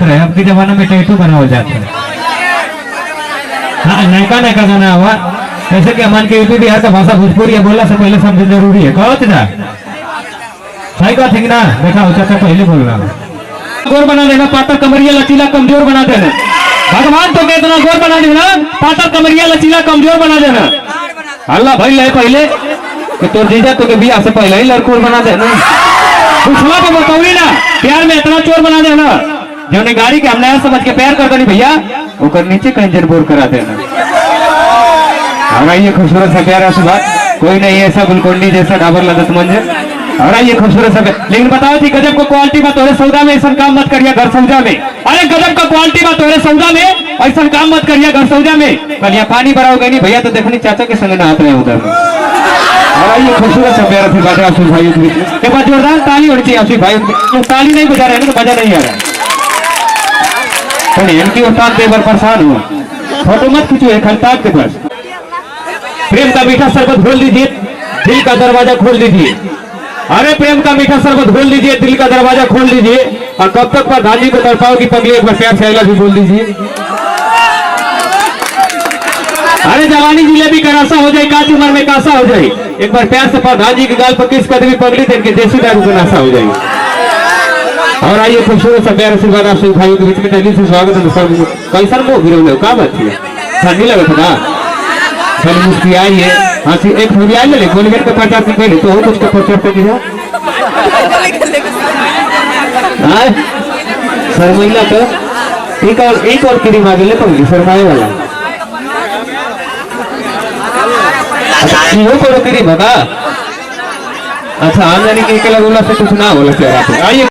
बनाते रहे, अब के जमाना में टैटू बनाओ जाते हैं। हाँ, नयका नयका गाना हुआ, जैसे कि हमारे यूपी बिहार का भाषा भोजपुरी है, बोलना से पहले समझ जरूरी है। कहो ना सही बात है ना? देखा हो चाचा पहले बोल रहा गोर बना देना, पातर कमरिया लचीला कमजोर बना देना। भगवान तो इतना गोर बना देना, पातर कमरिया लचीला कमजोर बना देना। अल्लाह भाई ले पहले कि तो जीजा तो के बियाह से पहले ही लड़कोर बना देना। पूछवा तो बताऊंगी ना, प्यार में इतना चोर बना देना जो ने गाड़ी के हम नया समझ के प्यार कर देनी भैया, ऊपर नीचे कहीं जनबोर करा देना। हमारा ये खूबसूरत सा प्यारा सा बात, कोई नहीं ऐसा गुलकोंडी जैसा डाबर लगत मंजर। और ये खूबसूरत सब, लेकिन बताओ थी गजब को क्वालिटी बात तोरे सौदा में ऐसा काम मत करिए घर सौदा में। अरे गजब का क्वालिटी बात तोरे सौदा में ऐसा काम मत करिए घर सौदा में। कल यहाँ पानी भराओगे नहीं भैया तो देखनी चाचा के संग नहाते हैं उधर। और ये खूबसूरत सब प्यारा सी बात है आशीष भाई के बीच में। एक बार जोरदार ताली होनी चाहिए आशीष भाई, ताली नहीं बजा रहे हैं तो मजा नहीं आ रहा। इनकी उस्ताद पे बार परेशान हुआ, फोटो मत खींचो खलताब के पास। प्रेम का मीठा शरबत खोल दीजिए, दिल का दरवाजा खोल दीजिए। अरे प्रेम का मीठा शरबत खोल दीजिए, दिल का दरवाजा खोल दीजिए। और कब तक प्रधान जी को तड़पाओगी पगली, एक बार प्यार से भी बोल दीजिए। अरे जवानी जिलेबी का रासा हो जाए, काची उम्र में कासा हो जाए, एक बार प्यार से प्रधान जी की गाल पर किस कदमी पगली देख देसी दारू का नाशा हो जाएगी। और आइए खूबसूरत सा प्यार आशीर्वाद आप सभी भाइयों के बीच में दिल्ली से स्वागत है। कैसा मुँह गिरे क्या बात है, ठंडी लगे था ना? चल मुस्कुराइए, हंसी एक मुस्कुराई ले गोलगेट के 50 रुपये ले तो कुछ का 50 रुपये दिया शर्मिला तो एक और क्रीम आगे ले पड़ी शर्माए वाला। अच्छा क्रीम होगा। अच्छा आमदनी के बोला से कुछ ना बोला क्या? आइए